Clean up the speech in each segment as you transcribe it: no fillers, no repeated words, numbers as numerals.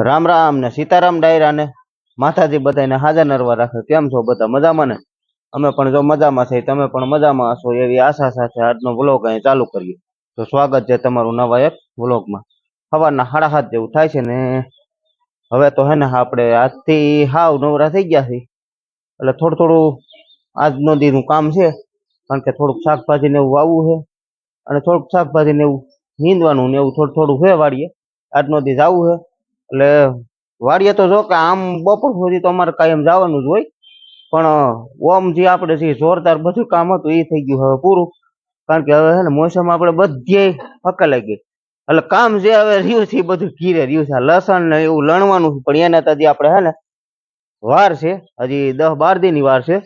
રામ રામ ને સીતારામ ડાયરા ને માતાજી બધાને હાજર નરવા રાખે। કેમ છો બધા મજામાં ને? અમે પણ જો મજામાં છે, તમે પણ મજામાં હશો એવી આશા સાથે આજનો વ્લોગ અહીં ચાલુ કરીએ। તો સ્વાગત છે તમારું નવા એક વ્લોગમાં। સવારના 7:30 જેવું થાય છે ને હવે તો હે ને આપણે આજથી હાવ નવરા થઈ ગયા છે, એટલે થોડું આજનો દીનું કામ છે, કારણ કે થોડુંક શાકભાજી ને એવું વાવવું છે અને થોડુંક શાકભાજી ને એવું નીંદવાનું ને એવું થોડું છે વાડીએ। આજનો દી જવું છે એટલે વાડીએ તો જો કે આમ બપોર સુધી તો અમારે કાયમ જવાનું જ હોય, પણ ઓમ જે આપણે જે જોરદાર બધું કામ હતું એ થઈ ગયું હવે પૂરું, કારણ કે હવે છે ને મોસમ આપણે બધે હકેલાઈ ગઈ, એટલે કામ જે હવે રહ્યું છે એ બધું ઘીરે રહ્યું છે। લસણ ને એવું લણવાનું પણ એને તો હજી આપણે હે ને વાર છે, હજી 10-12 દીની વાર છે।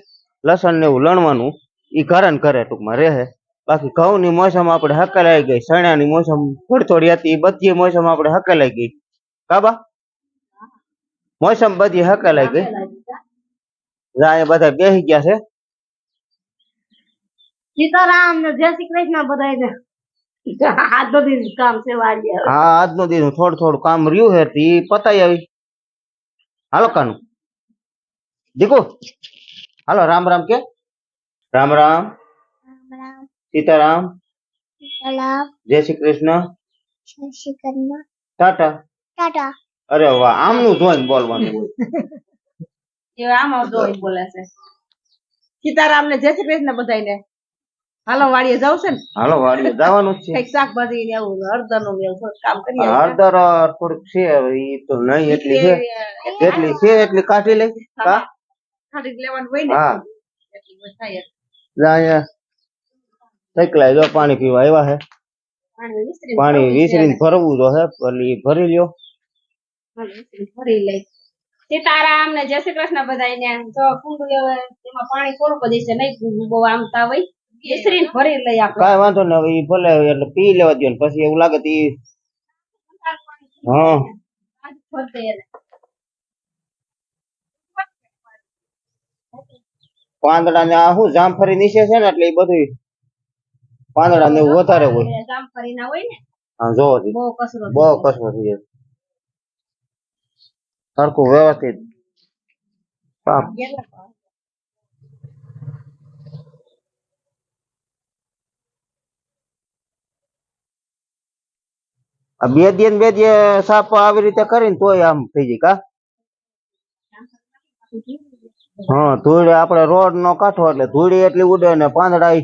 લસણ ને એવું લણવાનું એ ઘરે ને ઘરે ટૂંકમાં રહે। બાકી ઘઉં ની મોસમ આપણે હકેલાઈ ગઈ, ચણા ની મોસમ થોડી હતી, એ બધી મોસમ આપણે હકેલાઈ ગઈ કાબા, મોસમ બધી હકેલાઈ ગઈ। અહીંયા બધા બેસી ગયા છે। સીતારામ ને જય શ્રી કૃષ્ણ બધાને। આજનો દિવસ કામ છે વાડીએ। હા, આજનો દિવસ થોડું કામ રહ્યું છે તે પતાઈ આવી। હાલો કાનું દીકુ હાલો રામ રામ કે રામ રામ સીતારામ જય શ્રી કૃષ્ણ ટાટા ટાટા। અરે વાહ, આમનું જોઈને બોલવાનું હોય। એ આમાં જોઈ બોલે છે। સીતારામ ને જય શ્રી કૃષ્ણ બધાને। હાલો વાડીએ જાવ છે ને? હાલો વાડીએ જવાનું જ છે। કઈક શાકભાજી ને એવું હળદર નું એવું થોડું કામ કરીએ। હળદર થોડીક છે, એ તો નહીં એટલી છે, જેટલી છે એટલી કાઢી લઈ કા ખાલી લેવાનું હોય ને। હા, એટલી થાય અહીંયા સકલાય જો પાણી પીવા આવ્યા છે। પાણી વિસરીને ભરવું તો હે, એટલે ભરી લ્યો। ભરી લઈ। સીતારામ ને જય શ્રી કૃષ્ણ બધાને। જો કુંડું હવે એમાં પાણી થોડુંક જ છે, નહીં બહુ આમતા હોય, વિસરીને ભરી લઈ આપણે। કાંઈ વાંધો ન, હવે ભલે એટલે પી લેવા દો ને પછી એવું લાગે તો હા પાંદડા ને આ શું જામફળી નીચે છે ને એટલે એ બધું પાંદડા ને વધારે હોય, જામફળી ના હોય ને। હા જો બહુ કચરો થઈ જાય, સરખું વ્યવસ્થિત સાફ। આ બે દી સાફ આવી રીતે કરીને તોય આમ થઈ જાય કા। હા, ધૂળ આપણે રોડ નો કાંઠો એટલે ધૂળી એટલી ઉડે ને પાંદડા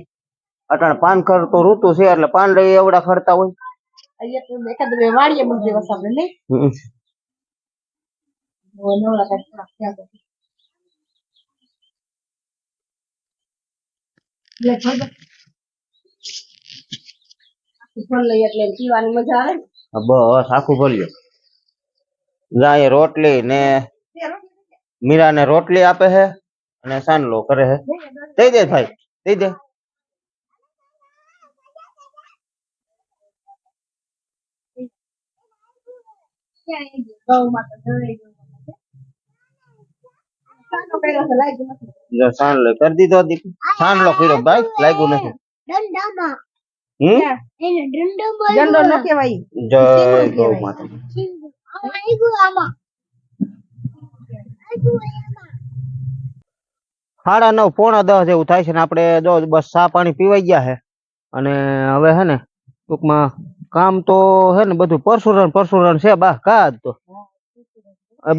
અટાણે પાનખર તો ઋતુ છે એટલે પાંદડા એવડા ખરતા હોય। વાડીએ મૂકી દેવા સામે નહીં એટલે પીવાની મજા આવે ને। બસ આખું ભર્યું જાય। રોટલી ને મીરા ને રોટલી આપે છે અને સાનલો કરે છે। દઈ દે ભાઈ, દઈ દે। સાનલો કરી દીધો, સાનલો કર્યો ભાઈ, લાગ્યું નથી। દંડો ન કહેવાય, જય ગૌ માતા। 9:30 પોણા 10 જેવું થાય છે ને આપણે જો બસ ચા પાણી પીવાઈ ગયા છે, અને હવે હે ને ટૂંકમાં કામ તો હે ને બધું પરસુરણ છે બા કા, તો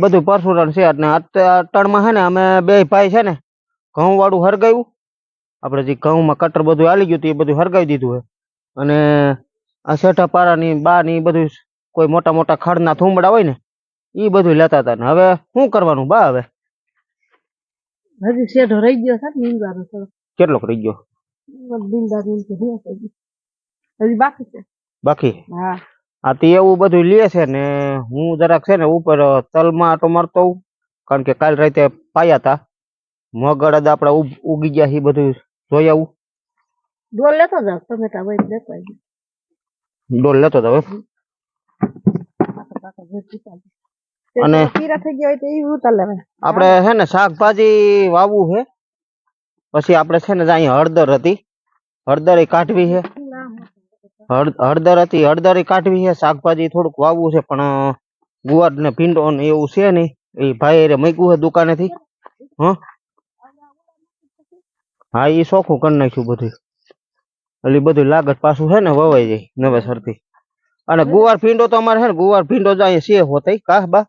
બધું પરસુરણ છે। એટલે અટણમાં હે ને અમે બે ભાઈ છે ને ઘઉં વાળું હરગાવ્યું, આપણે જે ઘઉંમાં કટર બધું હાલી ગયું હતું એ બધું હરગાવી દીધું છે, અને આ શેઠા પારાની બા ની બધું કોઈ મોટા ખડના થુંબડા હોય ને એ બધું લેતા હતા ને હવે શું કરવાનું બા? હવે હજી શેઢો રહી ગયો છે નીંદવાનો થોડો। કેટલોક રહી ગયો? હજી બાકી છે, બાકી? હા આ તો એવું બધું લે છે ને હું જરાક છે ને ઉપર તલમાં આટો મારતો હોઉં, કારણ કે કાલ રાતે પાયા હતા મગ અડદ આપડા ઉગી ગયા છે, બધું જોઈ આવું। ડોલ લેતો જાવ, ટમેટા હોય લેતો આવી, ડોલ લેતો જાવ। અને પીરા થઈ ગયા હોય તો એ ઉતાર લેવાય। આપણે છે ને શાકભાજી વાવવું છે, પછી આપણે છે ને અહીંયા હળદર હતી, હળદર કાઢવી છે, હળદર હતી હળદર કાઢવી છે, શાકભાજી થોડુંક વાવવું છે, પણ ગુવાર ને ભીંડો ને એવું છે નહીં. એ ભાઈ એ મૂક્યું છે દુકાનેથી. હા હા, એ ચોખ્ખું કરી નાખ્યું બધું. એટલે ઈ બધું લાગત પાછું છે ને વવાઈ જાય નવેસરથી. અને ગુવાર ભીંડો તો અમારે છે ને ગુવાર ભીંડો જ અહીંયા છે હોતઈ કાહ બા.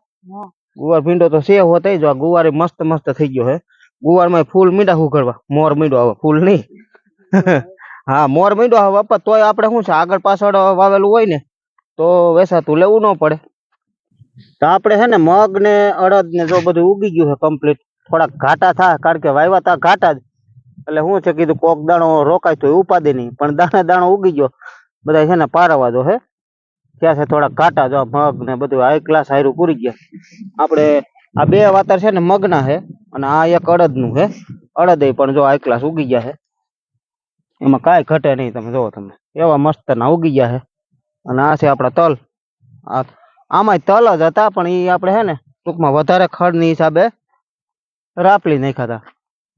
ગુવાર ભીંડો તો છે હોતઈ. જો આ ગુવાર મસ્ત મસ્ત થઈ ગયો હે. ગુવાર માં ફૂલ મીંડા ઉઘડવા, મોર મીંડો આવે, ફૂલ નહીં. હા, મોર મીંડો આવે બાપા. તોય આપણે શું છે આગળ પાછળ વાવેલું હોય ને તો વેસાતું લેવું ન પડે. તો આપણે છે ને મગ ને અડદ ને જો બધું ઉગી ગયું છે કમ્પ્લીટ. થોડાક ઘાટા થાય કારણ કે વાવ્યા તા ઘાટા જ. એટલે શું છે કીધું કોક દાણો રોકાય તો ઉપાધિ નહીં, પણ દાણા દાણો ઉગી ગયો. બધા છે ને પારવા દો હે. ત્યાં છે થોડાક ઘાટા જો મગ ને બધું હાઈ ક્લાસ હાયરું પૂરી ગયા. આપણે આ બે વાતર છે ને મગના છે અને આ એક અડદ નું છે. અડદ પણ જો હાઈ ક્લાસ ઉગી ગયા છે. એમાં કાંઈ ઘટે નહીં. તમે જોવો તમે એવા મસ્ત ના ઉગી ગયા છે. અને આ છે આપણા તલ. આમાં તલ જ હતા પણ એ આપણે છે ને ટૂંકમાં વધારે ખડ ની હિસાબે રાપલી નાખ્યા હતા.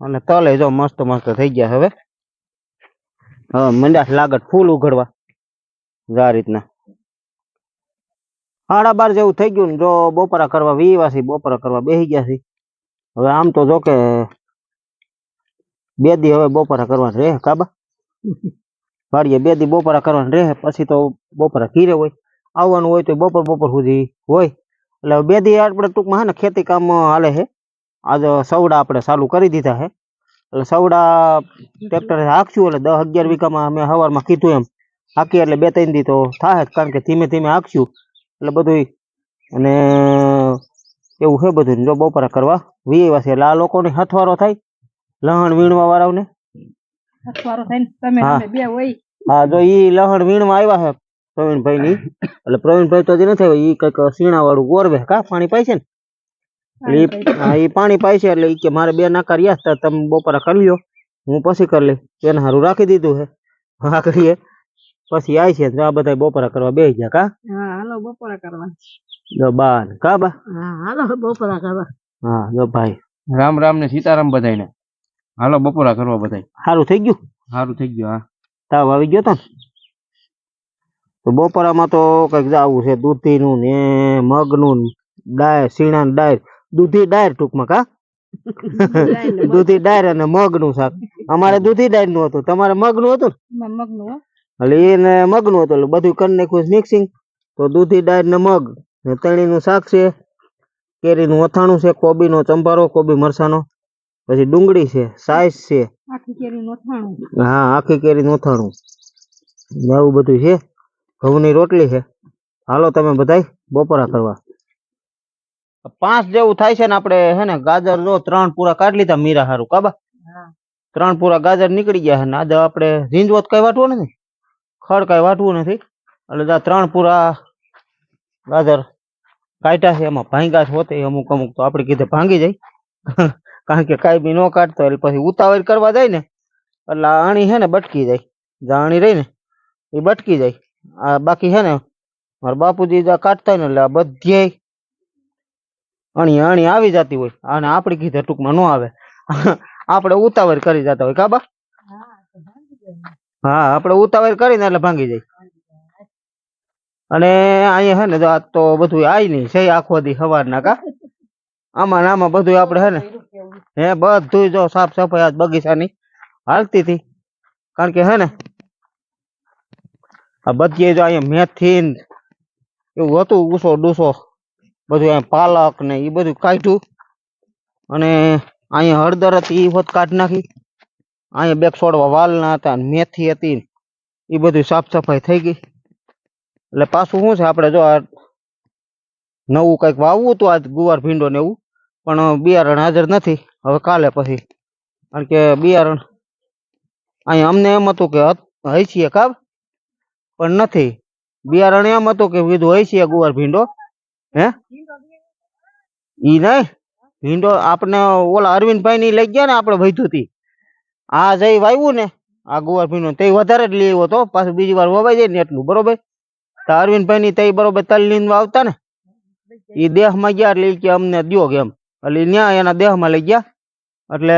અને તલે જો મસ્ત મસ્ત થઈ ગયા હવે. હવે મંડ્યા લાગત ફૂલ ઉઘડવા આ રીતના. 12:30 જેવું થઈ ગયું ને જો બપોરા કરવા વીવાસી બપોરા કરવા બેસી ગયા છે. હવે આમ તો જો કે 2 દી હવે બપોરા કરવાનું રહે કાબા. વાડીએ 2 દી બપોરા કરવાનું રહે. પછી તો બપોરા ઘીરે હોય. આવવાનું હોય તો બપોર સુધી હોય. એટલે 2 દી આપણે ટૂંકમાં હે ને ખેતી કામ હાલે છે. આજે સવડા આપણે ચાલુ કરી દીધા છે. એટલે સવડા ટ્રેક્ટરે હાંકશું એટલે 10-11 વીઘામાં અમે સવારમાં કીધું એમ હાંકીએ એટલે 2-3 દી તો થાય જ. કારણ કે ધીમે ધીમે હાંકશું એટલે બધું. અને એવું છે બધું. જો બપોરા કરવા વીવા છે એટલે આ લોકોને હથવારો થાય લહણ વીણવા વાળાઓને. હા, જો ઈ લહણ વીણવા આવ્યા છે પ્રવીણભાઈ ની. એટલે પ્રવીણભાઈ તો નથી આવ્યા. ઈ કઈક સીણા વાળું ગોરવે કા પાણી પાય છે ને. એ પાણી પાય છે એટલે ઈ કે મારે 2 નાકા રહ્યા તમે બપોરા કરી લ્યો, હું પછી કરી લઈ. એને સારું રાખી દીધું છે. હા કરીએ પછી આવી છે. આ બધા બપોરા કરવા બેસી ગયા કા. હાલો બપોરા કરવા. જો બા કા બા. હાલો બપોરા કરવા. હા જો ભાઈ રામ રામ ને સીતારામ બધાને. હાલો બપોરા કરવા બધા. સારું થઈ ગયું. સારું થઈ ગયું. હા, તાવ આવી ગયો તો ને. તો બપોરામાં તો કઈક આવું છે દૂધીનું ને મગનું ડાયર સીણા ડાયર દૂધી ડાયર ટૂંકમાં કા. દૂધી ડાયર અને મગનું શાક. અમારે દૂધી ડાયર નું હતું, તમારે મગનું હતું ને. એટલે એને મગનું હતું એટલે બધું કરી નાખ્યું મિક્સિંગ. તો દૂધી ડાયર ને મગ ને તણીનું શાક છે. કેરીનું અથાણું છે, કોબીનો ચંભારો, કોબી મરસાનો, પછી ડુંગળી છે, સાઈઝ છે. હા, આખી કેરીનું અથાણું એવું બધું છે. ઘઉંની રોટલી છે. હાલો તમે બધાય બપોરા કરવા. 5 જેવું થાય છે ને આપણે હે ને ગાજર જો 3 પૂરા કાઢી લીધા મીરા હારું કાબા. 3 પૂરા ગાજર નીકળી ગયા છે ને આજે આપણે ઝીંજવત કઈ વાટવું નથી, ખડ કઈ વાટવું નથી. એટલે 3 પૂરા ગાજર કાઢ્યા છે. એમાં ભાંગા હોતે અમુક તો આપણે કીધે ભાંગી જાય. કારણ કે કાંઈ બી ન કાઢતો એટલે પછી ઉતાવળ કરવા જાય ને એટલે આણી છે ને બટકી જાય. જાણી રહી ને એ બટકી જાય. આ બાકી છે ને મારા બાપુજી કાઢતા હોય ને એટલે આ બધી અણી આવી જતી હોય. અને આપણે કીધે ટૂંકમાં ન આવે. આપણે ઉતાવળ કરી જતા હોય કાબા. હા, આપણે ઉતાવળ કરીને એટલે ભાંગી જાય. અને અહીંયા છે ને આ તો બધું આવી નહીં છે આખો દી સવારના કા. આમાં ને આમાં બધું આપણે છે ને હે બધું જો સાફ સફાઈ આજ બગીચાની હાલતી હતી. કારણ કે હે ને આ બધી જો અહીંયા મેથી એવું હતું ઊસો ડૂસો બધું અહીંયા પાલક ને એ બધું કાઢ્યું. અને અહીંયા હળદર હતી એ હોત કાઢી નાખી. અહીંયા 2 છોડવા વાલના હતા, મેથી હતી, એ બધું સાફ સફાઈ થઈ ગઈ. એટલે પાછું શું છે આપણે જો આ નવું કંઈક વાવવું હતું આજ ગુવાર ભીંડો ને એવું, પણ બિયારણ હાજર નથી. હવે કાલે પછી. કારણ કે બિયારણ અહીંયા અમને એમ હતું કે હઈ છીએ કાબ પણ નથી. બિયારણ એમ હતું કે કીધું હઈ છીએ ગુવાર ભીંડો હે ઈ નહીં ભીંડો આપણે ઓલા અરવિંદભાઈ ની લઈ ગયા ને આપણે વૈધું હતી. આ જઈ વાવ્યું ને આ ગુવાર ભીંડો તે વધારે જ લઈ આવ્યો હતો. પાછું બીજી વાર વવાઈ જાય ને એટલું બરોબર. તો અરવિંદભાઈ ની તે બરોબર તલ લીન વાવતા ને એ દેહમાં ગયા એટલે કે અમને દો કે એમ. એટલે ન્યા એના દેહમાં લઈ ગયા. એટલે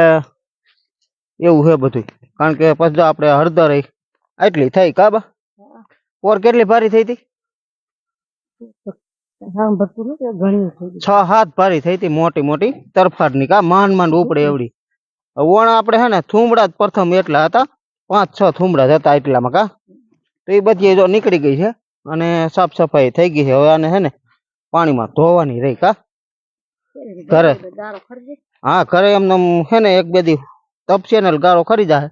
એવું છે બધું. કારણ કે પછી આપણે હળદર એટલી થઈ કાબા. ઓર કેટલી ભારી થઈ હતી છ 7 ભારી થઈ હતી મોટી મોટી તરફાટની કા માંડ માંડ ઉપડે એવડી વણ આપણે હે ને થુમડા જ પ્રથમ એટલા હતા 5-6 થુમડા જ હતા એટલામાં કા તો એ બધી જો નીકળી ગઈ છે અને સાફ સફાઈ થઈ ગઈ છે હવે આને હે ને પાણીમાં ધોવાની રહી કા ઘરે હા ઘરે એમને હે ને 1-2 દી તપશે ને ગાળો ખરી જાય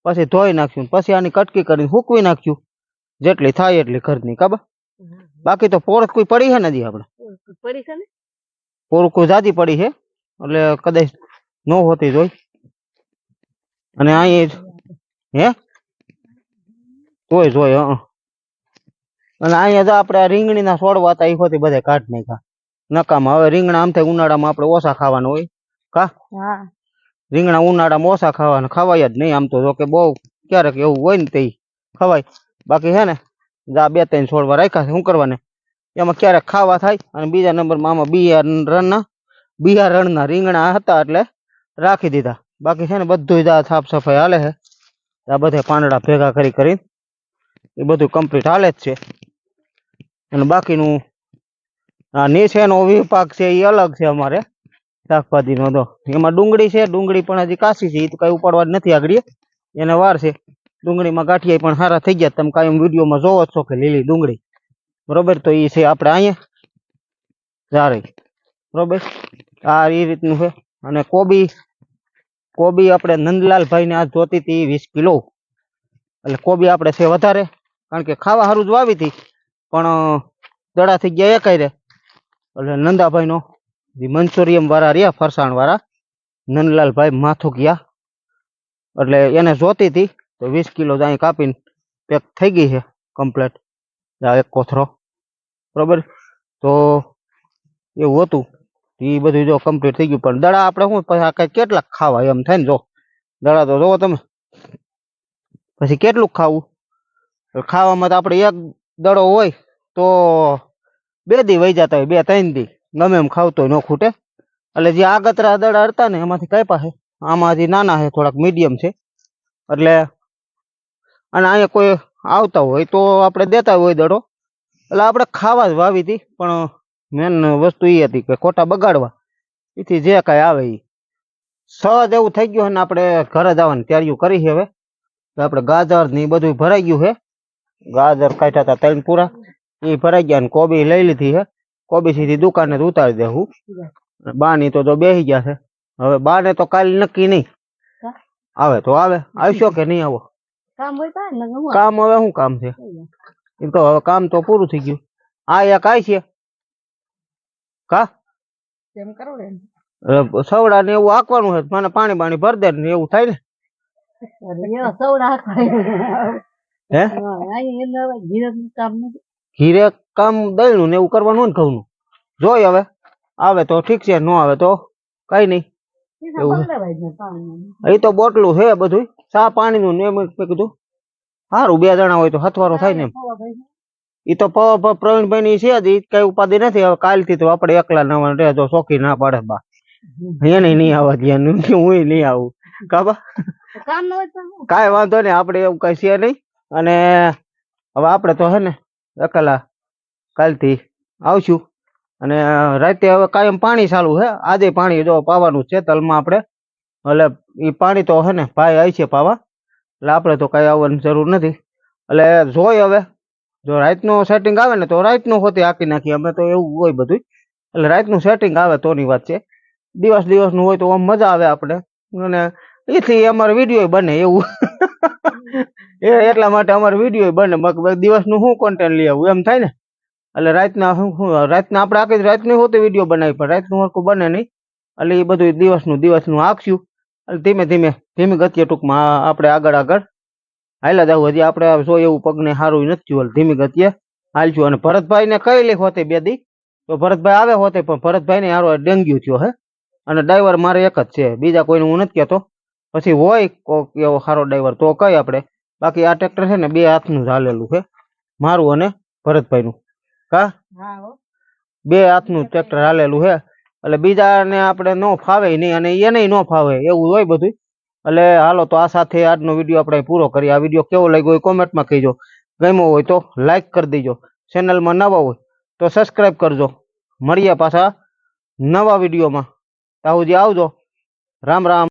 પછી ધોઈ નાખ્યું પછી આની કટકી કરીને સૂકવી નાખ્યું જેટલી થાય એટલી ઘરની ખબર બાકી તો પોરખ કોઈ પડી છે નથી આપણે પોરખ કોઈ જાજી પડી છે એટલે કદાચ ન હોતી જોઈ અને અહીં હે તોય જોઈ અને અહીંયા જો આપણે રીંગણીના છોડવા હતા એ હોતી બધા કાઢ નાખ્યા નકામાં હવે રીંગણા આમ થાય ઉનાળામાં આપણે ઓછા ખાવાના હોય કા રીંગણા ઉનાળામાં ઓછા ખાવાના ખવાય જ નહીં આમ તો જો કે બહુ ક્યારેક એવું હોય ને તે ખવાય બાકી હે ને જા 2-3 છોડવા રાખ્યા છે શું કરવાને એમાં ક્યારેક ખાવા થાય અને બીજા નંબરમાં આમાં બિયારણના રીંગણા હતા એટલે રાખી દીધા બાકી છે ને બધું જ સાફ સફાઈ હાલે છે આ બધા પાંદડા ભેગા કરી એ બધું કમ્પ્લીટ હાલે જ છે અને બાકીનું આ નીચેનો વિભાગ છે એ અલગ છે અમારે શાકભાજીનો તો એમાં ડુંગળી છે ડુંગળી પણ હજી કાચી છે એ તો કઈ ઉપાડવા જ નથી આગળ એને વાર છે ડુંગળીમાં ગાંઠિયા પણ સારા થઈ ગયા તમે કાયમ વિડીયોમાં જોવો છો કે લીલી ડુંગળી બરોબર તો એ છે આપણે અહીંયા સારી બરોબર આ એ રીતનું છે અને કોબી આપણે નંદલાલભાઈ ને આજ જોતી હતી 20 કિલો એટલે કોબી આપણે છે વધારે કારણ કે ખાવા સારું જ વાવી હતી પણ દડા થઈ ગયા એકાઈ એટલે નંદાભાઈ નો જે મંચુરિયમ વાળા રહ્યા ફરસાણ વાળા નંદલાલભાઈ માથું ગયા એટલે એને જોતી હતી તો 20 કિલો અહીં કાપીને પેક થઈ ગઈ છે કમ્પ્લીટ એક કોથરો બરોબર તો એવું હતું એ બધું જો કમ્પ્લીટ થઈ ગયું પણ દડા આપણે શું પછી આ કઈ કેટલાક ખાવા એમ થાય ને જો દડા તો જોવો તમે પછી કેટલું ખાવું ખાવામાં તો આપણે એક દડો હોય તો 2 દી વહી જતા હોય 2-3 દી ગમે એમ ખાવતો ન ખૂટે એટલે જે આગતરા દડા હતા ને એમાંથી કઈ પાસે આમાં હજી નાના છે થોડાક મીડિયમ છે એટલે અને અહીંયા કોઈ આવતા હોય તો આપણે દેતા હોય દડો એટલે આપણે ખાવા જ વાવી હતી પણ મેન વસ્તુ એ હતી કે ખોટા બગાડવા એથી જે કાંઈ આવે એ સહજ એવું થઈ ગયું ને આપણે ઘરે જવાની તૈયારીઓ કરી છે હવે આપણે ગાજર ને એ બધું ભરાઈ ગયું છે ગાજર કાઢ્યા હતા 3 પૂરા એ ભરાઈ ગયા ને કોબી લઈ લીધી છે કોબી સીધી દુકાને જ ઉતારી દેવું બાની તો જો બેસી ગયા છે હવે બાને તો કાલ નક્કી નહીં આવે તો આવે આવશો કે નહીં આવો કામ હવે શું કામ છે એમ તો હવે કામ તો પૂરું થઈ ગયું આ એક આય છે કા સવડા ને એવું આકવાનું છે મને પાણી બાણી ભર દે ને એવું થાય ને હે ઘીરે કામ દળનું ને એવું કરવાનું ને ઘઉં નું જોઈ હવે આવે તો ઠીક છે ન આવે તો કઈ નહીં એ તો બોટલું છે બધું ચા પાણીનું ને એમ કીધું સારું 2 જણા હોય તો હથવારો થાય ને એ તો પ્રવીણભાઈ ની છે જ કઈ ઉપાધિ નથી હવે કાલથી તો આપણે એકલા નવા રહેજો શોખી ના પાડે બા એને નહીં આવવા દે હું નહીં આવું કાબા કાંઈ વાંધો નહીં આપણે એવું કઈ છે નહીં અને હવે આપણે તો હે ને એકલા કાલથી આવશું અને રાતે હવે કાયમ પાણી ચાલુ છે આજે પાણી જો પાવાનું છે તલમાં આપણે એટલે એ પાણી તો હે ને ભાઈ આવી છે પાવા એટલે આપણે તો કઈ આવવાની જરૂર નથી એટલે જોઈ હવે જો રાતનું સેટિંગ આવે ને તો રાતનું હોતી હાકી નાખીએ અમે તો એવું હોય બધું એટલે રાતનું સેટિંગ આવે તોની વાત છે દિવસનું હોય તો આમ મજા આવે આપણે અને એથી અમારે વિડીયો બને એવું એટલા માટે અમારે વિડીયો બને દિવસનું શું કોન્ટેન્ટ લઈ આવું એમ થાય ને એટલે રાતના આપણે આખી રાતની હોતી વિડીયો બનાવી પણ રાતનું હરખું બને નહીં એટલે એ બધું દિવસનું આખશું એટલે ધીમી ગતિએ ટૂંકમાં આપણે આગળ હાલ્યા જવું હજી આપણે સો એવું પગને સારું નથી થયું ધીમી ગતિએ હાલશું અને ભરતભાઈ ને કઈ લે હોતે 2 દી તો ભરતભાઈ આવે હોતે પણ ભરતભાઈ ને હારો ડેન્ગ્યુ થયો હે અને ડ્રાઈવર મારે એક જ છે બીજા કોઈને હું નથી કહેતો પછી હોય કોક એવો સારો ડ્રાઈવર તો કઈ આપણે બાકી આ ટ્રેક્ટર છે ને 2 હાથનું ચાલેલું છે મારું અને ભરતભાઈનું કા 2 હાથનું ટ્રેક્ટર હાલેલું છે એટલે બીજાને આપણે ન ફાવે નહીં અને એને ન ફાવે એવું હોય બધું એટલે હાલો તો આ સાથે આજનો વિડીયો આપણે પૂરો કરીએ આ વિડીયો કેવો લાગ્યો એ કોમેન્ટમાં કહેજો ગમ્યો હોય તો લાઈક કરી દેજો ચેનલમાં નવા હોય તો સબસ્ક્રાઈબ કરજો. મળીએ પાછા નવા વિડીયોમાં. ત્યાં સુધી આવજો. રામ રામ.